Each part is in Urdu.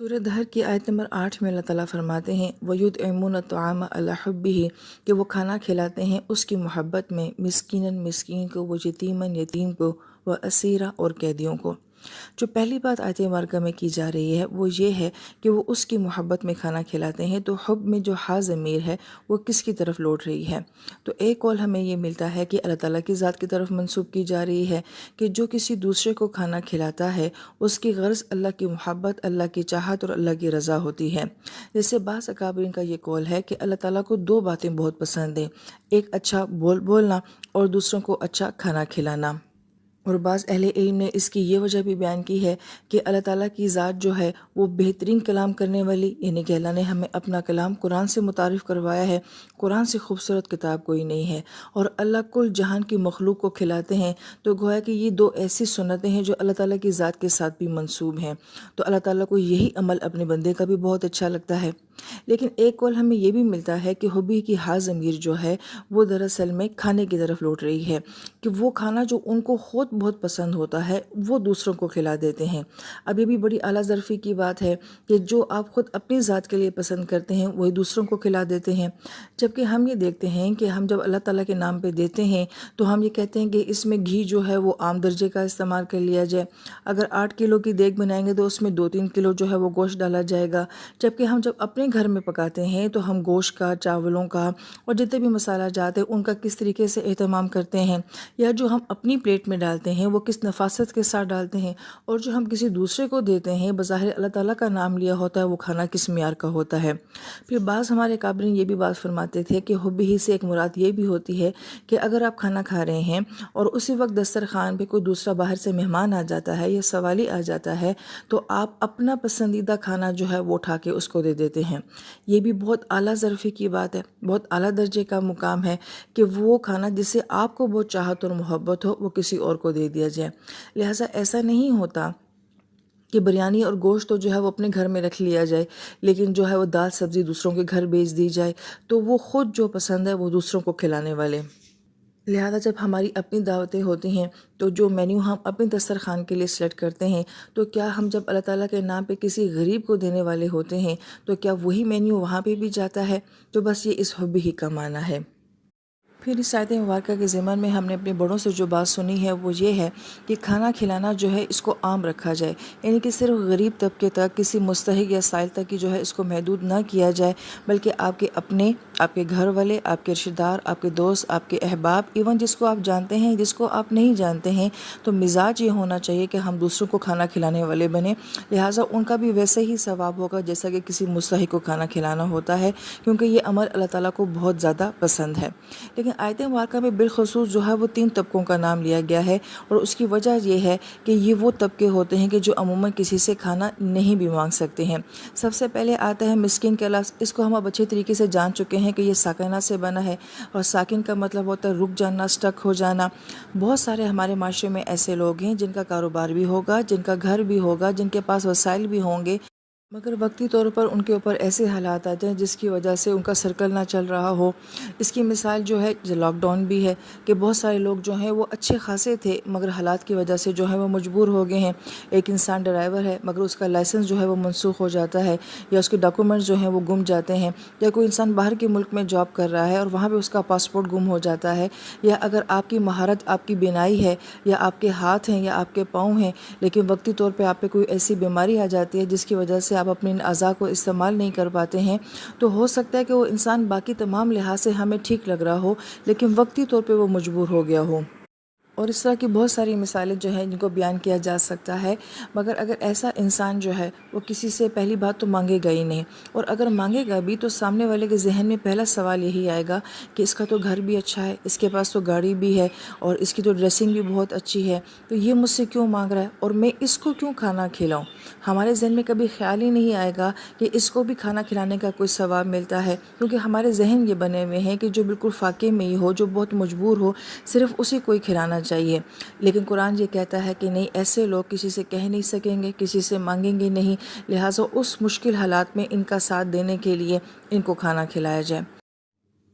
سورہ دہر کی آیت نمبر 8 میں اللہ تعالیٰ فرماتے ہیں وَيُطْعِمُونَ الطَّعَامَ عَلَىٰ حُبِّهِ کہ وہ کھانا کھلاتے ہیں اس کی محبت میں، مسکیناً مسکین کو، وہ یتیماً یتیم کو، وہ اسیرا اور قیدیوں کو۔ جو پہلی بات آیت مبارکہ میں کی جا رہی ہے وہ یہ ہے کہ وہ اس کی محبت میں کھانا کھلاتے ہیں، تو حب میں جو ہا ضمیر ہے وہ کس کی طرف لوٹ رہی ہے؟ تو ایک قول ہمیں یہ ملتا ہے کہ اللہ تعالیٰ کی ذات کی طرف منسوب کی جا رہی ہے کہ جو کسی دوسرے کو کھانا کھلاتا ہے اس کی غرض اللہ کی محبت، اللہ کی چاہت اور اللہ کی رضا ہوتی ہے۔ جیسے بعض اکابرین کا یہ قول ہے کہ اللہ تعالیٰ کو دو باتیں بہت پسند ہیں، ایک اچھا بولنا اور دوسروں کو اچھا کھانا کھلانا۔ اور بعض اہل علم نے اس کی یہ وجہ بھی بیان کی ہے کہ اللہ تعالیٰ کی ذات جو ہے وہ بہترین کلام کرنے والی، یعنی کہ اللہ نے ہمیں اپنا کلام قرآن سے متعارف کروایا ہے۔ قرآن سے خوبصورت کتاب کوئی نہیں ہے، اور اللہ کل جہان کی مخلوق کو کھلاتے ہیں، تو گویا کہ یہ دو ایسی سنتیں ہیں جو اللہ تعالیٰ کی ذات کے ساتھ بھی منسوب ہیں۔ تو اللہ تعالیٰ کو یہی عمل اپنے بندے کا بھی بہت اچھا لگتا ہے۔ لیکن ایک قول ہمیں یہ بھی ملتا ہے کہ حبی کی ہا ضمیر جو ہے وہ دراصل میں کھانے کی طرف لوٹ رہی ہے، کہ وہ کھانا جو ان کو خود بہت پسند ہوتا ہے وہ دوسروں کو کھلا دیتے ہیں۔ اب یہ بھی بڑی اعلیٰ ظرفی کی بات ہے کہ جو آپ خود اپنی ذات کے لیے پسند کرتے ہیں وہی دوسروں کو کھلا دیتے ہیں، جبکہ ہم یہ دیکھتے ہیں کہ ہم جب اللہ تعالیٰ کے نام پہ دیتے ہیں تو ہم یہ کہتے ہیں کہ اس میں گھی جو ہے وہ عام درجے کا استعمال کر لیا جائے۔ اگر 8 کلو کی دیگ بنائیں گے تو اس میں 2-3 کلو جو ہے وہ گوشت ڈالا جائے گا، جبکہ ہم جب اپنے گھر میں پکاتے ہیں تو ہم گوشت کا، چاولوں کا اور جتنے بھی مسالہ جات ہیں ان کا کس طریقے سے اہتمام کرتے ہیں، یا جو ہم اپنی پلیٹ میں ڈالتے ہیں وہ کس نفاست کے ساتھ ڈالتے ہیں، اور جو ہم کسی دوسرے کو دیتے ہیں بظاہر اللہ تعالیٰ کا نام لیا ہوتا ہے وہ کھانا کس معیار کا ہوتا ہے۔ پھر بعض ہمارے قابلین یہ بھی بات فرماتے تھے کہ حب ہی سے ایک مراد یہ بھی ہوتی ہے کہ اگر آپ کھانا کھا رہے ہیں اور اسی وقت دسترخوان پہ کوئی دوسرا باہر سے مہمان آ جاتا ہے یا سوالی آ جاتا ہے تو آپ اپنا پسندیدہ کھانا جو ہے وہ اٹھا کے اس کو دے دیتے ہیں۔ یہ بھی بہت اعلیٰ ظرفی کی بات ہے، بہت اعلیٰ درجے کا مقام ہے کہ وہ کھانا جس سے آپ کو بہت چاہت اور محبت ہو وہ کسی اور کو دے دیا جائے۔ لہٰذا ایسا نہیں ہوتا کہ بریانی اور گوشت تو جو ہے وہ اپنے گھر میں رکھ لیا جائے، لیکن جو ہے وہ دال سبزی دوسروں کے گھر بھیج دی جائے، تو وہ خود جو پسند ہے وہ دوسروں کو کھلانے والے۔ لہذا جب ہماری اپنی دعوتیں ہوتی ہیں تو جو مینیو ہم اپنے دسترخوان کے لیے سلیکٹ کرتے ہیں، تو کیا ہم جب اللہ تعالیٰ کے نام پہ کسی غریب کو دینے والے ہوتے ہیں تو کیا وہی مینیو وہاں پہ بھی جاتا ہے؟ تو بس یہ اس حب ہی کا معنی ہے۔ پھر اس آیت مبارکہ کے ضمن میں ہم نے اپنے بڑوں سے جو بات سنی ہے وہ یہ ہے کہ کھانا کھلانا جو ہے اس کو عام رکھا جائے، یعنی کہ صرف غریب طبقے تک، کسی مستحق یا سائل تک کی جو ہے اس کو محدود نہ کیا جائے، بلکہ آپ کے اپنے، آپ کے گھر والے، آپ کے رشتہ دار، آپ کے دوست، آپ کے احباب، ایون جس کو آپ جانتے ہیں، جس کو آپ نہیں جانتے ہیں، تو مزاج یہ ہونا چاہیے کہ ہم دوسروں کو کھانا کھلانے والے بنیں، لہٰذا ان کا بھی ویسے ہی ثواب ہوگا جیسا کہ کسی مستحق کو کھانا کھلانا ہوتا ہے، کیونکہ یہ عمل اللہ تعالیٰ کو بہت زیادہ پسند ہے۔ لیکن آیت مبارکہ میں بالخصوص جو ہے وہ 3 طبقوں کا نام لیا گیا ہے، اور اس کی وجہ یہ ہے کہ یہ وہ طبقے ہوتے ہیں کہ جو عموماً کسی سے کھانا نہیں بھی مانگ سکتے ہیں۔ سب سے پہلے آتا ہے مسکین کا لفظ، اس کو ہم اب اچھے طریقے سے جان چکے ہیں کہ یہ ساکنہ سے بنا ہے، اور ساکن کا مطلب ہوتا ہے رک جانا، سٹک ہو جانا۔ بہت سارے ہمارے معاشرے میں ایسے لوگ ہیں جن کا کاروبار بھی ہوگا، جن کا گھر بھی ہوگا، جن کے پاس وسائل بھی ہوں گے، مگر وقتی طور پر ان کے اوپر ایسے حالات آتے ہیں جس کی وجہ سے ان کا سرکل نہ چل رہا ہو۔ اس کی مثال جو ہے لاک ڈاؤن بھی ہے کہ بہت سارے لوگ جو ہیں وہ اچھے خاصے تھے مگر حالات کی وجہ سے جو ہے وہ مجبور ہو گئے ہیں۔ ایک انسان ڈرائیور ہے مگر اس کا لائسنس جو ہے وہ منسوخ ہو جاتا ہے، یا اس کے ڈاکومنٹس جو ہیں وہ گم جاتے ہیں، یا کوئی انسان باہر کے ملک میں جاب کر رہا ہے اور وہاں پہ اس کا پاسپورٹ گم ہو جاتا ہے، یا اگر آپ کی مہارت، آپ کی بینائی ہے، یا آپ کے ہاتھ ہیں یا آپ کے پاؤں ہیں، لیکن وقتی طور پہ آپ پہ کوئی ایسی بیماری آ جاتی ہے جس کی وجہ سے آپ اپنے ان اعضاء کو استعمال نہیں کر پاتے ہیں، تو ہو سکتا ہے کہ وہ انسان باقی تمام لحاظ سے ہمیں ٹھیک لگ رہا ہو لیکن وقتی طور پہ وہ مجبور ہو گیا ہو۔ اور اس طرح کی بہت ساری مثالیں جو ہیں جن کو بیان کیا جا سکتا ہے، مگر اگر ایسا انسان جو ہے وہ کسی سے پہلی بات تو مانگے گا ہی نہیں، اور اگر مانگے گا بھی تو سامنے والے کے ذہن میں پہلا سوال یہی آئے گا کہ اس کا تو گھر بھی اچھا ہے، اس کے پاس تو گاڑی بھی ہے، اور اس کی تو ڈریسنگ بھی بہت اچھی ہے، تو یہ مجھ سے کیوں مانگ رہا ہے اور میں اس کو کیوں کھانا کھلاؤں؟ ہمارے ذہن میں کبھی خیال ہی نہیں آئے گا کہ اس کو بھی کھانا کھلانے کا کوئی ثواب ملتا ہے، کیونکہ ہمارے ذہن یہ بنے ہوئے ہیں کہ جو بالکل فاقے میں ہی ہو، جو بہت مجبور ہو، صرف اسی کو ہی کھلانا چاہیے۔ لیکن قرآن یہ کہتا ہے کہ نہیں، ایسے لوگ کسی سے کہہ نہیں سکیں گے، کسی سے مانگیں گے نہیں، لہٰذا اس مشکل حالات میں ان کا ساتھ دینے کے لیے ان کو کھانا کھلایا جائے۔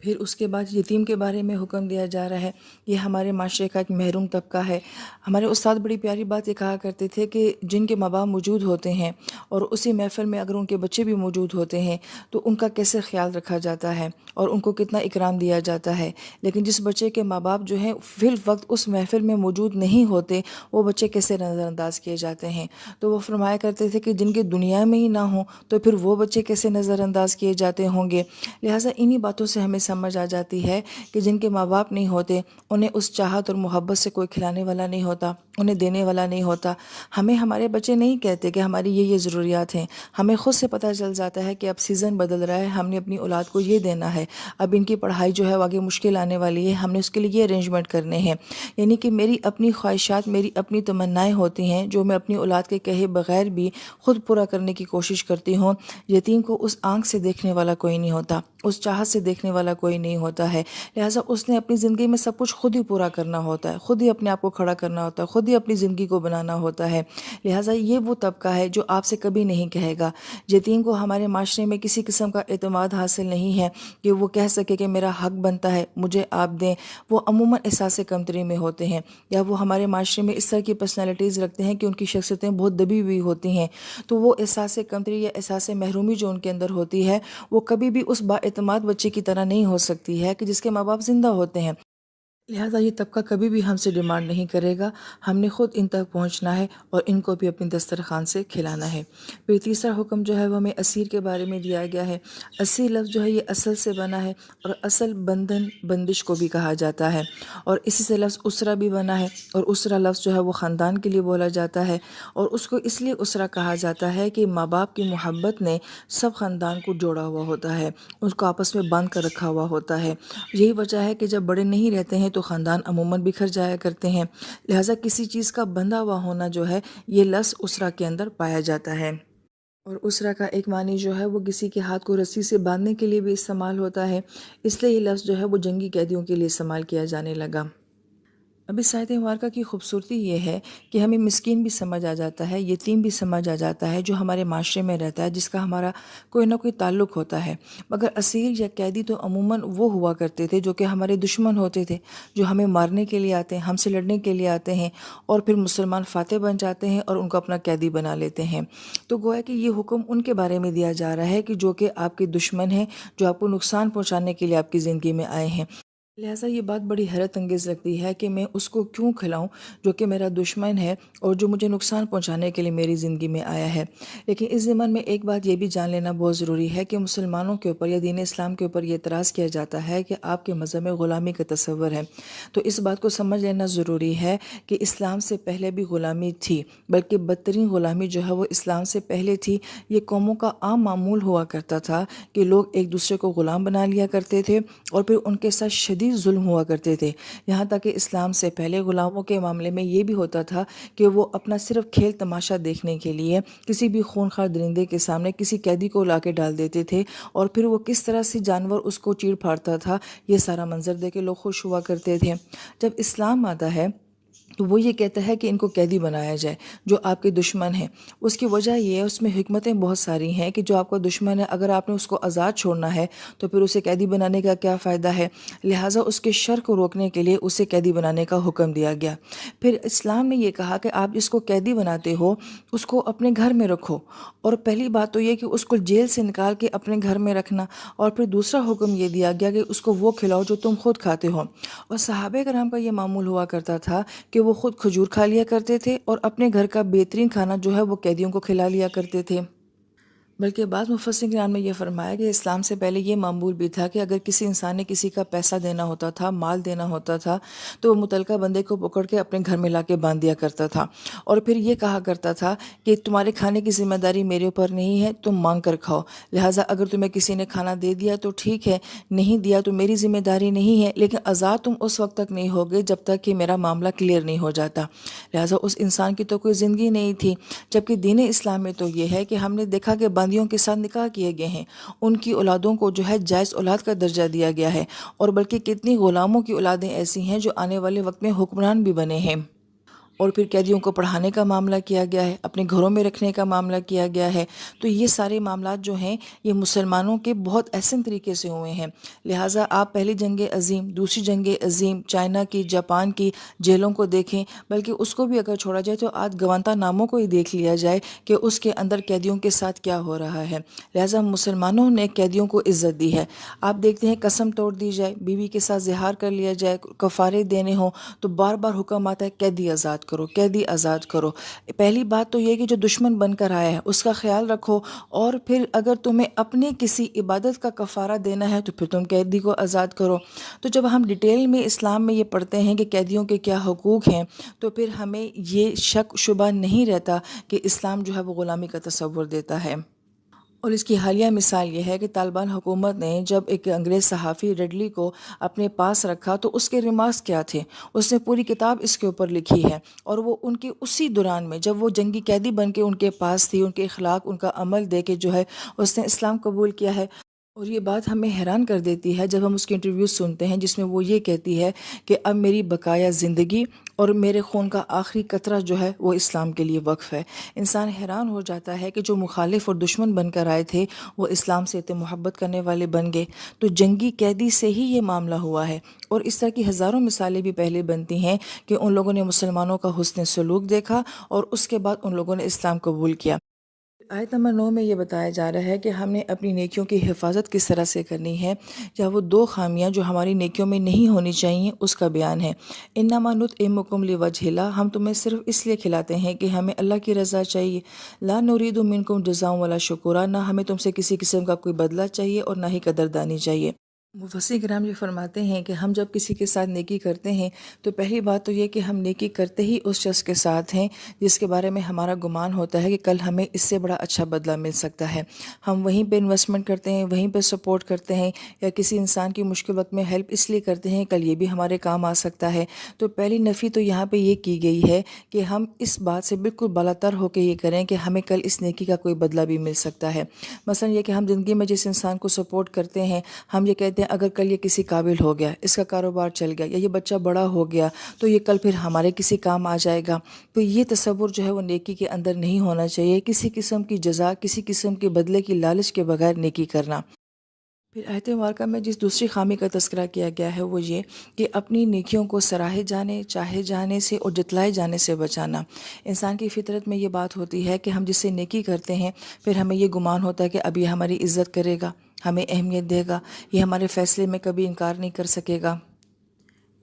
پھر اس کے بعد یتیم کے بارے میں حکم دیا جا رہا ہے۔ یہ ہمارے معاشرے کا ایک محروم طبقہ ہے۔ ہمارے استاد بڑی پیاری بات یہ کہا کرتے تھے کہ جن کے ماں باپ موجود ہوتے ہیں اور اسی محفل میں اگر ان کے بچے بھی موجود ہوتے ہیں تو ان کا کیسے خیال رکھا جاتا ہے اور ان کو کتنا اکرام دیا جاتا ہے، لیکن جس بچے کے ماں باپ جو ہیں فی الوقت اس محفل میں موجود نہیں ہوتے، وہ بچے کیسے نظر انداز کیے جاتے ہیں۔ تو وہ فرمایا کرتے تھے کہ جن کے دنیا میں ہی نہ ہوں تو پھر وہ بچے کیسے نظر انداز کیے جاتے ہوں گے۔ لہٰذا انہی باتوں سے ہمیں سمجھ آ جاتی ہے کہ جن کے ماں باپ نہیں ہوتے انہیں اس چاہت اور محبت سے کوئی کھلانے والا نہیں ہوتا، انہیں دینے والا نہیں ہوتا۔ ہمیں ہمارے بچے نہیں کہتے کہ ہماری یہ ضروریات ہیں، ہمیں خود سے پتہ چل جاتا ہے کہ اب سیزن بدل رہا ہے، ہم نے اپنی اولاد کو یہ دینا ہے، اب ان کی پڑھائی جو ہے وہ آگے مشکل آنے والی ہے، ہم نے اس کے لیے یہ ارینجمنٹ کرنے ہیں۔ یعنی کہ میری اپنی خواہشات، میری اپنی تمنائیں ہوتی ہیں جو میں اپنی اولاد کے کہے بغیر بھی خود پورا کرنے کی کوشش کرتی ہوں۔ یتیم کو اس آنکھ سے دیکھنے والا کوئی نہیں ہوتا، اس چاہت سے دیکھنے والا کوئی نہیں ہوتا ہے، لہٰذا اس نے اپنی زندگی میں سب کچھ خود ہی پورا کرنا ہوتا ہے، خود ہی اپنے آپ کو کھڑا کرنا ہوتا ہے، خود ہی اپنی زندگی کو بنانا ہوتا ہے۔ لہٰذا یہ وہ طبقہ ہے جو آپ سے کبھی نہیں کہے گا۔ یتیم کو ہمارے معاشرے میں کسی قسم کا اعتماد حاصل نہیں ہے کہ وہ کہہ سکے کہ میرا حق بنتا ہے مجھے آپ دیں۔ وہ عموماً احساس کمتری میں ہوتے ہیں، یا وہ ہمارے معاشرے میں اس طرح کی پرسنالٹیز رکھتے ہیں کہ ان کی شخصیتیں بہت دبی ہوئی ہوتی ہیں، تو وہ احساس کمتری یا احساس محرومی جو ان کے اندر ہوتی ہے وہ کبھی بھی اس با اعتماد بچے کی طرح نہیں ہو سکتی ہے کہ جس کے ماں باپ زندہ ہوتے ہیں۔ لہٰذا یہ طبقہ کبھی بھی ہم سے ڈیمانڈ نہیں کرے گا، ہم نے خود ان تک پہنچنا ہے اور ان کو بھی اپنی دسترخوان سے کھلانا ہے۔ پھر تیسرا حکم جو ہے وہ ہمیں اسیر کے بارے میں دیا گیا ہے۔ اسیر لفظ جو ہے یہ اصل سے بنا ہے، اور اصل بندھن بندش کو بھی کہا جاتا ہے، اور اسی سے لفظ اسرہ بھی بنا ہے، اور اسرہ لفظ جو ہے وہ خاندان کے لیے بولا جاتا ہے، اور اس کو اس لیے اسرہ کہا جاتا ہے کہ ماں باپ کی محبت نے سب خاندان کو جوڑا ہوا ہوتا ہے، اس کو آپس میں باندھ کر رکھا ہوا ہوتا ہے۔ یہی وجہ ہے کہ جب بڑے نہیں رہتے ہیں تو خاندان عموماً بکھر جایا کرتے ہیں، لہٰذا کسی چیز کا بندھا ہوا ہونا جو ہے یہ لفظ اسرہ کے اندر پایا جاتا ہے۔ اور اسرہ کا ایک معنی جو ہے وہ کسی کے ہاتھ کو رسی سے باندھنے کے لیے بھی استعمال ہوتا ہے، اس لیے یہ لفظ جو ہے وہ جنگی قیدیوں کے لیے استعمال کیا جانے لگا۔ اب اس آیت مبارکہ کی خوبصورتی یہ ہے کہ ہمیں مسکین بھی سمجھ آ جاتا ہے، یتیم بھی سمجھ آ جاتا ہے جو ہمارے معاشرے میں رہتا ہے، جس کا ہمارا کوئی نہ کوئی تعلق ہوتا ہے، مگر اسیر یا قیدی تو عموماً وہ ہوا کرتے تھے جو کہ ہمارے دشمن ہوتے تھے، جو ہمیں مارنے کے لیے آتے ہیں، ہم سے لڑنے کے لیے آتے ہیں، اور پھر مسلمان فاتح بن جاتے ہیں اور ان کو اپنا قیدی بنا لیتے ہیں۔ تو گویا کہ یہ حکم ان کے بارے میں دیا جا رہا ہے کہ جو کہ آپ کے دشمن ہیں، جو آپ کو نقصان پہنچانے کے لیے آپ کی زندگی میں آئے ہیں۔ لہٰذا یہ بات بڑی حیرت انگیز لگتی ہے کہ میں اس کو کیوں کھلاؤں جو کہ میرا دشمن ہے اور جو مجھے نقصان پہنچانے کے لیے میری زندگی میں آیا ہے۔ لیکن اس ضمن میں ایک بات یہ بھی جان لینا بہت ضروری ہے کہ مسلمانوں کے اوپر یا دین اسلام کے اوپر یہ اعتراض کیا جاتا ہے کہ آپ کے مذہب میں غلامی کا تصور ہے، تو اس بات کو سمجھ لینا ضروری ہے کہ اسلام سے پہلے بھی غلامی تھی، بلکہ بدترین غلامی جو ہے وہ اسلام سے پہلے تھی۔ یہ قوموں کا عام معمول ہوا کرتا تھا کہ لوگ ایک دوسرے کو غلام بنا لیا کرتے تھے اور پھر ان کے ساتھ شدید ظلم ہوا کرتے تھے، یہاں تک کہ اسلام سے پہلے غلاموں کے معاملے میں یہ بھی ہوتا تھا کہ وہ اپنا صرف کھیل تماشا دیکھنے کے لیے کسی بھی خونخوار درندے کے سامنے کسی قیدی کو لا کے ڈال دیتے تھے، اور پھر وہ کس طرح سے جانور اس کو چیر پھاڑتا تھا یہ سارا منظر دیکھ کے لوگ خوش ہوا کرتے تھے۔ جب اسلام آتا ہے تو وہ یہ کہتا ہے کہ ان کو قیدی بنایا جائے جو آپ کے دشمن ہیں۔ اس کی وجہ یہ ہے، اس میں حکمتیں بہت ساری ہیں کہ جو آپ کا دشمن ہے اگر آپ نے اس کو آزاد چھوڑنا ہے تو پھر اسے قیدی بنانے کا کیا فائدہ ہے، لہٰذا اس کے شر کو روکنے کے لیے اسے قیدی بنانے کا حکم دیا گیا۔ پھر اسلام نے یہ کہا کہ آپ جس کو قیدی بناتے ہو اس کو اپنے گھر میں رکھو، اور پہلی بات تو یہ کہ اس کو جیل سے نکال کے اپنے گھر میں رکھنا، اور پھر دوسرا حکم یہ دیا گیا کہ اس کو وہ کھلاؤ جو تم خود کھاتے ہو۔ اور صحابہ کرام کا یہ معمول ہوا کرتا تھا کہ وہ خود کھجور کھا لیا کرتے تھے اور اپنے گھر کا بہترین کھانا جو ہے وہ قیدیوں کو کھلا لیا کرتے تھے۔ بلکہ بعض مفسرین کرام نے یہ فرمایا کہ اسلام سے پہلے یہ معمول بھی تھا کہ اگر کسی انسان نے کسی کا پیسہ دینا ہوتا تھا، مال دینا ہوتا تھا، تو وہ متعلقہ بندے کو پکڑ کے اپنے گھر میں لا کے باندھ دیا کرتا تھا، اور پھر یہ کہا کرتا تھا کہ تمہارے کھانے کی ذمہ داری میرے اوپر نہیں ہے، تم مانگ کر کھاؤ، لہٰذا اگر تمہیں کسی نے کھانا دے دیا تو ٹھیک ہے، نہیں دیا تو میری ذمہ داری نہیں ہے، لیکن آزاد تم اس وقت تک نہیں ہوگے جب تک کہ میرا معاملہ کلیئر نہیں ہو جاتا۔ لہٰذا اس انسان کی تو کوئی زندگی نہیں تھی، جبکہ دین اسلام میں تو یہ ہے کہ ہم نے دیکھا کہ باندیوں کے ساتھ نکاح کیے گئے ہیں، ان کی اولادوں کو جو ہے جائز اولاد کا درجہ دیا گیا ہے، اور بلکہ کتنی غلاموں کی اولادیں ایسی ہیں جو آنے والے وقت میں حکمران بھی بنے ہیں۔ اور پھر قیدیوں کو پڑھانے کا معاملہ کیا گیا ہے، اپنے گھروں میں رکھنے کا معاملہ کیا گیا ہے۔ تو یہ سارے معاملات جو ہیں یہ مسلمانوں کے بہت احسن طریقے سے ہوئے ہیں۔ لہٰذا آپ پہلی جنگ عظیم، دوسری جنگ عظیم، چائنا کی، جاپان کی جیلوں کو دیکھیں، بلکہ اس کو بھی اگر چھوڑا جائے تو آج گوانتا ناموں کو ہی دیکھ لیا جائے کہ اس کے اندر قیدیوں کے ساتھ کیا ہو رہا ہے۔ لہٰذا مسلمانوں نے قیدیوں کو عزت دی ہے۔ آپ دیکھتے ہیں قسم توڑ دی جائے، بیوی کے ساتھ زہار کر لیا جائے، کفارے دینے ہوں تو بار بار حکم آتا ہے قیدی آزاد کرو، قیدی آزاد کرو۔ پہلی بات تو یہ کہ جو دشمن بن کر آیا ہے اس کا خیال رکھو، اور پھر اگر تمہیں اپنے کسی عبادت کا کفارہ دینا ہے تو پھر تم قیدی کو آزاد کرو۔ تو جب ہم ڈیٹیل میں اسلام میں یہ پڑھتے ہیں کہ قیدیوں کے کیا حقوق ہیں تو پھر ہمیں یہ شک شبہ نہیں رہتا کہ اسلام جو ہے وہ غلامی کا تصور دیتا ہے۔ اور اس کی حالیہ مثال یہ ہے کہ طالبان حکومت نے جب ایک انگریز صحافی ریڈلی کو اپنے پاس رکھا تو اس کے ریمارکس کیا تھے، اس نے پوری کتاب اس کے اوپر لکھی ہے، اور وہ ان کے اسی دوران میں جب وہ جنگی قیدی بن کے ان کے پاس تھی، ان کے اخلاق، ان کا عمل دے کے جو ہے اس نے اسلام قبول کیا ہے۔ اور یہ بات ہمیں حیران کر دیتی ہے جب ہم اس کے انٹرویوز سنتے ہیں جس میں وہ یہ کہتی ہے کہ اب میری بقایا زندگی اور میرے خون کا آخری قطرہ جو ہے وہ اسلام کے لیے وقف ہے۔ انسان حیران ہو جاتا ہے کہ جو مخالف اور دشمن بن کر آئے تھے وہ اسلام سے اتنے محبت کرنے والے بن گئے۔ تو جنگی قیدی سے ہی یہ معاملہ ہوا ہے، اور اس طرح کی ہزاروں مثالیں بھی پہلے بنتی ہیں کہ ان لوگوں نے مسلمانوں کا حسن سلوک دیکھا اور اس کے بعد ان لوگوں نے اسلام قبول کیا۔ آیت نمبر 9 میں یہ بتایا جا رہا ہے کہ ہم نے اپنی نیکیوں کی حفاظت کس طرح سے کرنی ہے، یا وہ دو خامیاں جو ہماری نیکیوں میں نہیں ہونی چاہیے اس کا بیان ہے۔ انما نطعمکم لوجہ اللہ، ہم تمہیں صرف اس لیے کھلاتے ہیں کہ ہمیں اللہ کی رضا چاہیے۔ لا نرید منکم جزاء ولا شکورا، نہ ہمیں تم سے کسی قسم کا کوئی بدلہ چاہیے اور نہ ہی قدردانی چاہیے۔ مفسر کرام یہ فرماتے ہیں کہ ہم جب کسی کے ساتھ نیکی کرتے ہیں تو پہلی بات تو یہ کہ ہم نیکی کرتے ہی اس شخص کے ساتھ ہیں جس کے بارے میں ہمارا گمان ہوتا ہے کہ کل ہمیں اس سے بڑا اچھا بدلہ مل سکتا ہے۔ ہم وہیں پہ انویسٹمنٹ کرتے ہیں، وہیں پہ سپورٹ کرتے ہیں، یا کسی انسان کی مشکل وقت میں ہیلپ اس لیے کرتے ہیں کل یہ بھی ہمارے کام آ سکتا ہے۔ تو پہلی نفی تو یہاں پہ یہ کی گئی ہے کہ ہم اس بات سے بالکل بالا تر ہو کے یہ کریں کہ ہمیں کل اس نیکی کا کوئی بدلہ بھی مل سکتا ہے۔ مثلا یہ کہ ہم زندگی میں جس انسان کو سپورٹ کرتے ہیں، ہم یہ کہتے ہیں اگر کل یہ کسی قابل ہو گیا، اس کا کاروبار چل گیا، یا یہ بچہ بڑا ہو گیا تو یہ کل پھر ہمارے کسی کام آ جائے گا۔ تو یہ تصور جو ہے وہ نیکی کے اندر نہیں ہونا چاہیے، کسی قسم کی جزا، کسی قسم کے بدلے کی لالچ کے بغیر نیکی کرنا۔ پھر آیت مبارکہ میں جس دوسری خامی کا تذکرہ کیا گیا ہے وہ یہ کہ اپنی نیکیوں کو سراہے جانے، چاہے جانے سے اور جتلائے جانے سے بچانا۔ انسان کی فطرت میں یہ بات ہوتی ہے کہ ہم جس سے نیکی کرتے ہیں پھر ہمیں یہ گمان ہوتا ہے کہ اب یہ ہماری عزت کرے گا، ہمیں اہمیت دے گا، یہ ہمارے فیصلے میں کبھی انکار نہیں کر سکے گا۔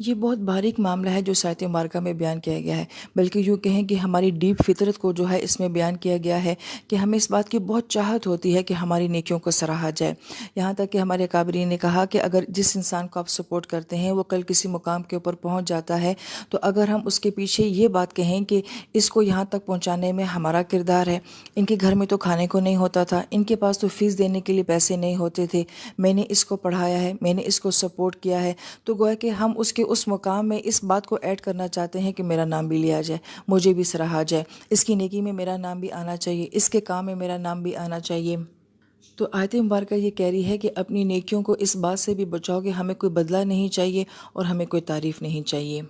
یہ بہت باریک معاملہ ہے جو آیت مبارکہ میں بیان کیا گیا ہے، بلکہ یوں کہیں کہ ہماری ڈیپ فطرت کو جو ہے اس میں بیان کیا گیا ہے کہ ہمیں اس بات کی بہت چاہت ہوتی ہے کہ ہماری نیکیوں کو سراہا جائے۔ یہاں تک کہ ہمارے اکابرین نے کہا کہ اگر جس انسان کو آپ سپورٹ کرتے ہیں وہ کل کسی مقام کے اوپر پہنچ جاتا ہے تو اگر ہم اس کے پیچھے یہ بات کہیں کہ اس کو یہاں تک پہنچانے میں ہمارا کردار ہے، ان کے گھر میں تو کھانے کو نہیں ہوتا تھا، ان کے پاس تو فیس دینے کے لیے پیسے نہیں ہوتے تھے، میں نے اس کو پڑھایا ہے، میں نے اس کو سپورٹ کیا ہے، تو گویا کہ ہم اس کے اس مقام میں اس بات کو ایڈ کرنا چاہتے ہیں کہ میرا نام بھی لیا جائے، مجھے بھی سراہا جائے، اس کی نیکی میں میرا نام بھی آنا چاہیے، اس کے کام میں میرا نام بھی آنا چاہیے۔ تو آیت مبارکہ یہ کہہ رہی ہے کہ اپنی نیکیوں کو اس بات سے بھی بچاؤ کہ ہمیں کوئی بدلہ نہیں چاہیے اور ہمیں کوئی تعریف نہیں چاہیے۔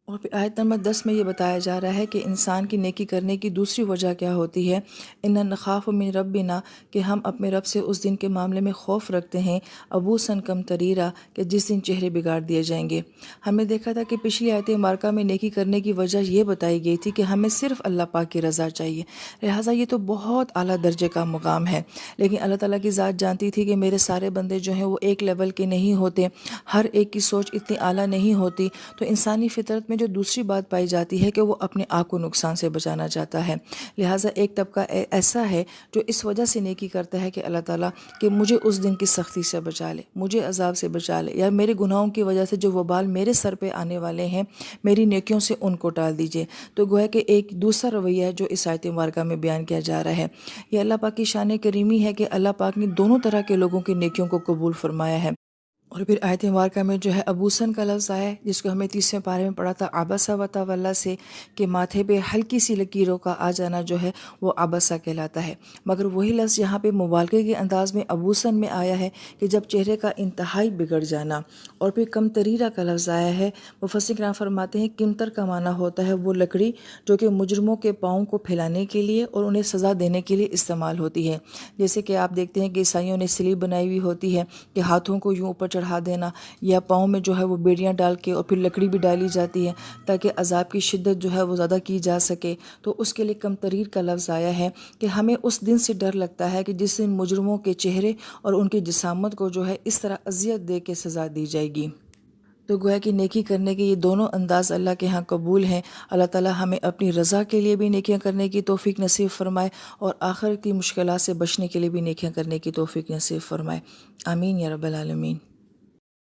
اور پھر آیت نمبر 10 میں یہ بتایا جا رہا ہے کہ انسان کی نیکی کرنے کی دوسری وجہ کیا ہوتی ہے، اِنَّا نَخَافُ مِن رَبِّنَا، کہ ہم اپنے رب سے اس دن کے معاملے میں خوف رکھتے ہیں، عبوساً قمطریرا، کہ جس دن چہرے بگاڑ دیے جائیں گے۔ ہم نے دیکھا تھا کہ پچھلی آیت مبارکہ میں نیکی کرنے کی وجہ یہ بتائی گئی تھی کہ ہمیں صرف اللہ پاک کی رضا چاہیے، لہٰذا یہ تو بہت اعلیٰ درجے کا مقام ہے، لیکن اللہ تعالیٰ کی ذات جانتی تھی کہ میرے سارے بندے جو ہیں وہ ایک لیول کے نہیں ہوتے، ہر ایک کی سوچ اتنی اعلیٰ نہیں ہوتی، تو انسانی فطرت میں جو دوسری بات پائی جاتی ہے کہ وہ اپنے آپ کو نقصان سے بچانا چاہتا ہے۔ لہٰذا ایک طبقہ ایسا ہے جو اس وجہ سے نیکی کرتا ہے کہ اللہ تعالیٰ کہ مجھے اس دن کی سختی سے بچا لے، مجھے عذاب سے بچا لے، یا میرے گناہوں کی وجہ سے جو وبال میرے سر پہ آنے والے ہیں میری نیکیوں سے ان کو ٹال دیجئے۔ تو گویا کہ ایک دوسرا رویہ ہے جو اس آیت مبارکہ میں بیان کیا جا رہا ہے۔ یہ اللہ پاک کی شان کریمی ہے کہ اللہ پاک نے دونوں طرح کے لوگوں کی نیکیوں کو قبول فرمایا ہے، اور پھر آیت مبارکہ میں جو ہے ابوسن کا لفظ آیا ہے، جس کو ہمیں 30ویں پارے میں پڑھا تھا عبسہ و تولیٰ سے، کہ ماتھے پہ ہلکی سی لکیروں کا آ جانا جو ہے وہ عبسہ کہلاتا ہے۔ مگر وہی لفظ یہاں پہ مبالغے کے انداز میں ابوسن میں آیا ہے کہ جب چہرے کا انتہائی بگڑ جانا۔ اور پھر کمتریرہ کا لفظ آیا ہے، مفسر کرام فرماتے ہیں کمتر کا معنی ہوتا ہے وہ لکڑی جو کہ مجرموں کے پاؤں کو پھیلانے کے لیے اور انہیں سزا دینے کے لیے استعمال ہوتی ہے۔ جیسے کہ آپ دیکھتے ہیں کہ عیسائیوں نے سلیب بنائی ہوئی ہوتی ہے کہ ہاتھوں کو یوں اوپر چڑھا دینا، یا پاؤں میں جو ہے وہ بیڑیاں ڈال کے اور پھر لکڑی بھی ڈالی جاتی ہے تاکہ عذاب کی شدت جو ہے وہ زیادہ کی جا سکے۔ تو اس کے لیے کمتریر کا لفظ آیا ہے کہ ہمیں اس دن سے ڈر لگتا ہے کہ جس دن مجرموں کے چہرے اور ان کی جسامت کو جو ہے اس طرح اذیت دے کے سزا دی جائے گی۔ تو گویا کہ نیکی کرنے کے یہ دونوں انداز اللہ کے ہاں قبول ہیں۔ اللہ تعالیٰ ہمیں اپنی رضا کے لیے بھی نیکیاں کرنے کی توفیق نصیب فرمائے، اور آخر کی مشکلات سے بچنے کے لیے بھی نیکیاں کرنے کی توفیق نصیب فرمائے۔ آمین یا رب العالمین۔